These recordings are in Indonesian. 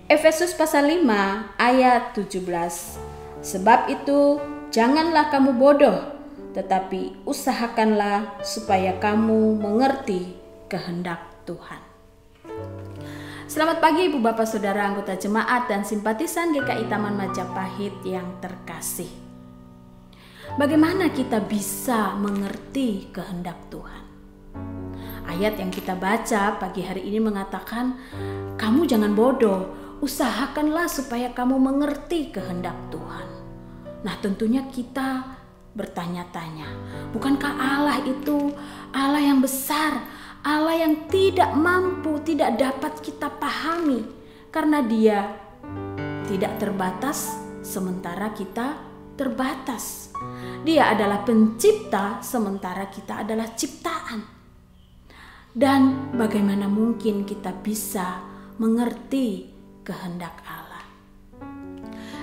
Efesus pasal 5 ayat 17. Sebab itu janganlah kamu bodoh, tetapi usahakanlah supaya kamu mengerti kehendak Tuhan. Selamat pagi Ibu Bapak Saudara anggota jemaat dan simpatisan GKI Taman Majapahit yang terkasih. Bagaimana kita bisa mengerti kehendak Tuhan? Ayat yang kita baca pagi hari ini mengatakan, kamu jangan bodoh, usahakanlah supaya kamu mengerti kehendak Tuhan. Nah, tentunya kita bertanya-tanya, bukankah Allah itu Allah yang besar, Allah yang tidak mampu, tidak dapat kita pahami, karena Dia tidak terbatas sementara kita terbatas. Dia adalah pencipta sementara kita adalah ciptaan. Dan bagaimana mungkin kita bisa mengerti kehendak Allah?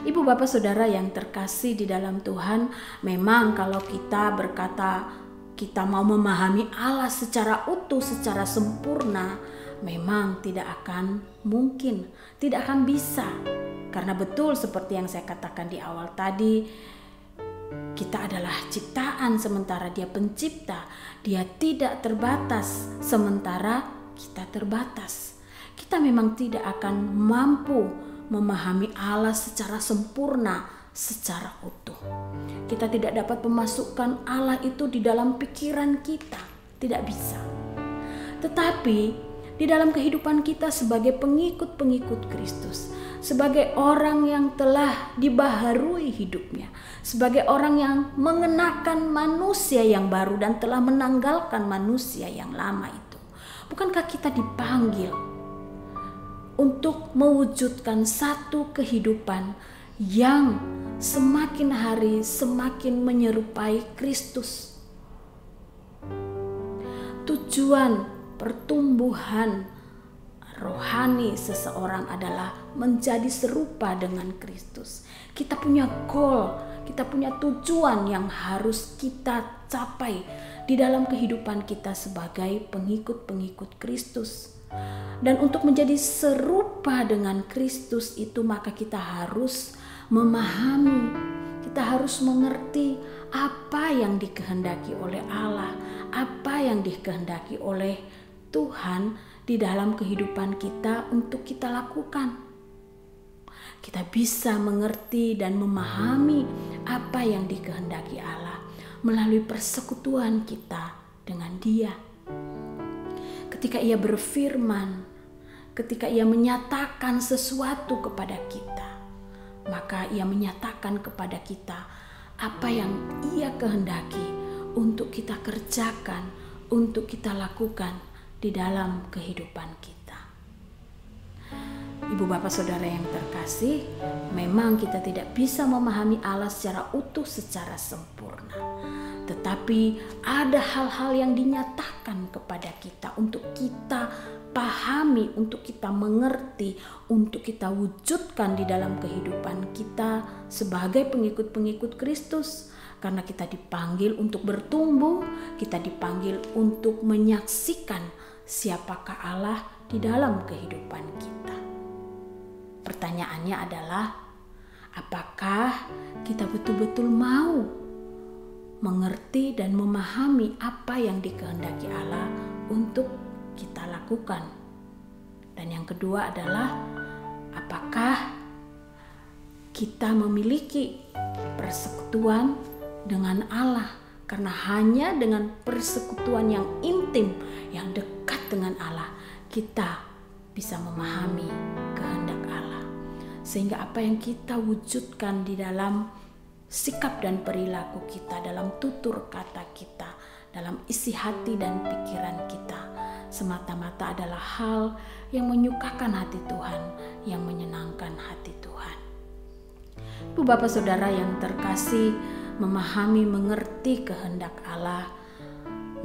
Ibu Bapak Saudara yang terkasih di dalam Tuhan, memang kalau kita berkata kita mau memahami Allah secara utuh, secara sempurna, memang tidak akan mungkin, tidak akan bisa. Karena betul seperti yang saya katakan di awal tadi, kita adalah ciptaan sementara Dia pencipta. Dia tidak terbatas sementara kita terbatas. Kita memang tidak akan mampu memahami Allah secara sempurna, secara utuh. Kita tidak dapat memasukkan Allah itu di dalam pikiran kita, tidak bisa. Tetapi di dalam kehidupan kita sebagai pengikut-pengikut Kristus, sebagai orang yang telah dibaharui hidupnya, sebagai orang yang mengenakan manusia yang baru dan telah menanggalkan manusia yang lama itu, bukankah kita dipanggil untuk mewujudkan satu kehidupan yang semakin hari semakin menyerupai Kristus? Tujuan pertumbuhan rohani seseorang adalah menjadi serupa dengan Kristus. Kita punya goal, kita punya tujuan yang harus kita capai di dalam kehidupan kita sebagai pengikut-pengikut Kristus. Dan untuk menjadi serupa dengan Kristus itu, maka kita harus memahami, kita harus mengerti apa yang dikehendaki oleh Allah, apa yang dikehendaki oleh Tuhan di dalam kehidupan kita untuk kita lakukan. Kita bisa mengerti dan memahami apa yang dikehendaki Allah melalui persekutuan kita dengan Dia. Ketika Ia berfirman, ketika Ia menyatakan sesuatu kepada kita, maka Ia menyatakan kepada kita apa yang Ia kehendaki untuk kita kerjakan, untuk kita lakukan di dalam kehidupan kita. Ibu Bapak Saudara yang terkasih, memang kita tidak bisa memahami Allah secara utuh, secara sempurna. Tetapi ada hal-hal yang dinyatakan kepada kita untuk kita pahami, untuk kita mengerti, untuk kita wujudkan di dalam kehidupan kita sebagai pengikut-pengikut Kristus. Karena kita dipanggil untuk bertumbuh, kita dipanggil untuk menyaksikan siapakah Allah di dalam kehidupan kita. Pertanyaannya adalah, apakah kita betul-betul mau mengerti dan memahami apa yang dikehendaki Allah untuk kita lakukan? Dan yang kedua adalah, apakah kita memiliki persekutuan dengan Allah? Karena hanya dengan persekutuan yang intim, yang dekat dengan Allah, kita bisa memahami kehendak Allah. Sehingga apa yang kita wujudkan di dalam sikap dan perilaku kita, dalam tutur kata kita, dalam isi hati dan pikiran kita, semata-mata adalah hal yang menyukakan hati Tuhan, yang menyenangkan hati Tuhan. Ibu Bapak Saudara yang terkasih, memahami, mengerti kehendak Allah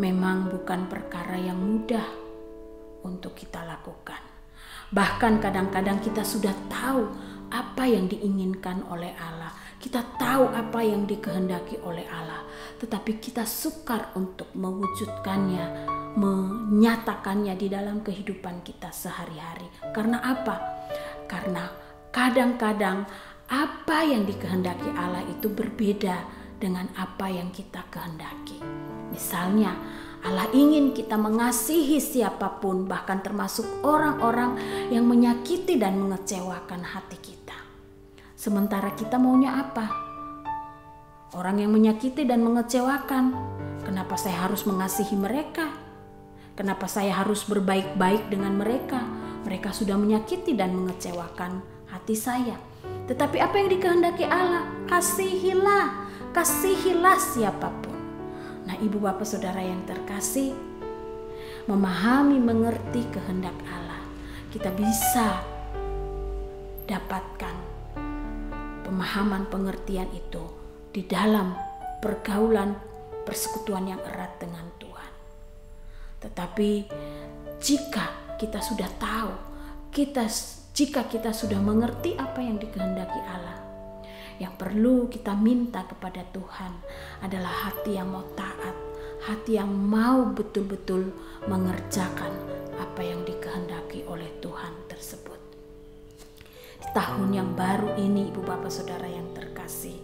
memang bukan perkara yang mudah untuk kita lakukan. Bahkan kadang-kadang kita sudah tahu apa yang diinginkan oleh Allah, kita tahu apa yang dikehendaki oleh Allah, tetapi kita sukar untuk mewujudkannya, menyatakannya di dalam kehidupan kita sehari-hari. Karena apa? Karena kadang-kadang apa yang dikehendaki Allah itu berbeda dengan apa yang kita kehendaki. Misalnya, Allah ingin kita mengasihi siapapun, bahkan termasuk orang-orang yang menyakiti dan mengecewakan hati kita. Sementara kita maunya apa? Orang yang menyakiti dan mengecewakan, kenapa saya harus mengasihi mereka? Kenapa saya harus berbaik-baik dengan mereka? Mereka sudah menyakiti dan mengecewakan hati saya. Tetapi apa yang dikehendaki Allah? Kasihilah siapapun. Nah, ibu bapak saudara yang terkasih, memahami, mengerti kehendak Allah, kita bisa dapatkan pemahaman pengertian itu di dalam pergaulan persekutuan yang erat dengan Tuhan. Tetapi jika kita sudah tahu, jika kita sudah mengerti apa yang dikehendaki Allah, yang perlu kita minta kepada Tuhan adalah hati yang mau taat, hati yang mau betul-betul mengerjakan apa yang dikehendaki oleh Tuhan tersebut. Di tahun yang baru ini, ibu bapak saudara yang terkasih,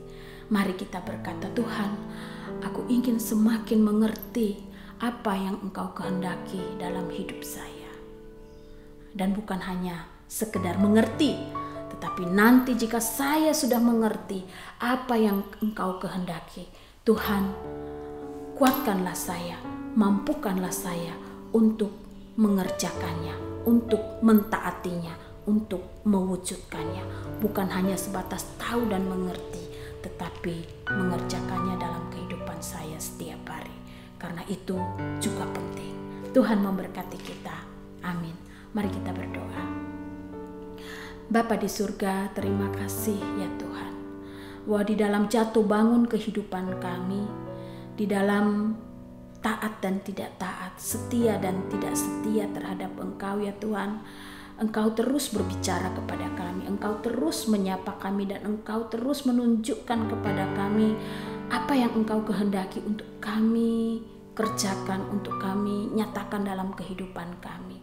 mari kita berkata, Tuhan, aku ingin semakin mengerti apa yang Engkau kehendaki dalam hidup saya. Dan bukan hanya sekedar mengerti, tetapi nanti jika saya sudah mengerti apa yang Engkau kehendaki, Tuhan, kuatkanlah saya, mampukanlah saya untuk mengerjakannya, untuk mentaatinya, untuk mewujudkannya. Bukan hanya sebatas tahu dan mengerti, tetapi mengerjakannya dalam kehidupan saya setiap hari. Karena itu juga penting. Tuhan memberkati kita. Amin. Mari kita berdoa. Bapa di surga, terima kasih ya Tuhan, bahwa di dalam jatuh bangun kehidupan kami, di dalam taat dan tidak taat, setia dan tidak setia terhadap Engkau ya Tuhan, Engkau terus berbicara kepada kami, Engkau terus menyapa kami, dan Engkau terus menunjukkan kepada kami apa yang Engkau kehendaki untuk kami kerjakan, untuk kami nyatakan dalam kehidupan kami.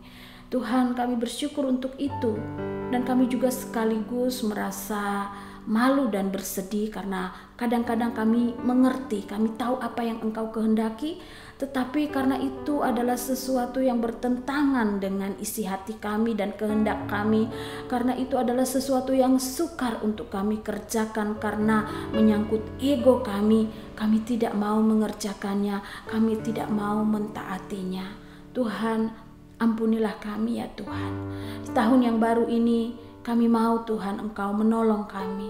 Tuhan, kami bersyukur untuk itu, dan kami juga sekaligus merasa malu dan bersedih karena kadang-kadang kami mengerti, kami tahu apa yang Engkau kehendaki, tetapi karena itu adalah sesuatu yang bertentangan dengan isi hati kami dan kehendak kami, karena itu adalah sesuatu yang sukar untuk kami kerjakan karena menyangkut ego kami tidak mau mengerjakannya, kami tidak mau mentaatinya. Tuhan, ampunilah kami ya Tuhan. Di tahun yang baru ini kami mau Tuhan Engkau menolong kami,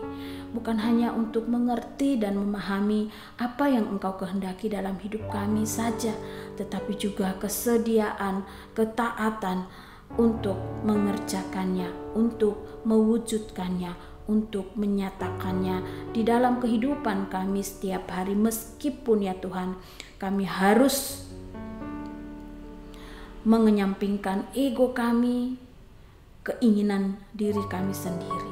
bukan hanya untuk mengerti dan memahami apa yang Engkau kehendaki dalam hidup kami saja, tetapi juga kesediaan, ketaatan untuk mengerjakannya, untuk mewujudkannya, untuk menyatakannya di dalam kehidupan kami setiap hari. Meskipun ya Tuhan, kami harus mengenyampingkan ego kami, keinginan diri kami sendiri.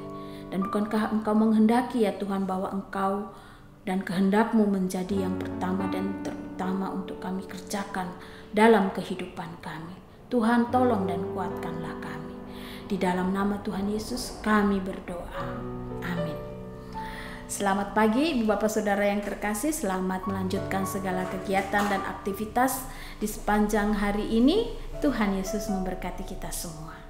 Dan bukankah Engkau menghendaki ya Tuhan bahwa Engkau dan kehendak-Mu menjadi yang pertama dan terutama untuk kami kerjakan dalam kehidupan kami. Tuhan, tolong dan kuatkanlah kami. Di dalam nama Tuhan Yesus kami berdoa. Amin. Selamat pagi Ibu Bapak Saudara yang terkasih, selamat melanjutkan segala kegiatan dan aktivitas di sepanjang hari ini. Tuhan Yesus memberkati kita semua.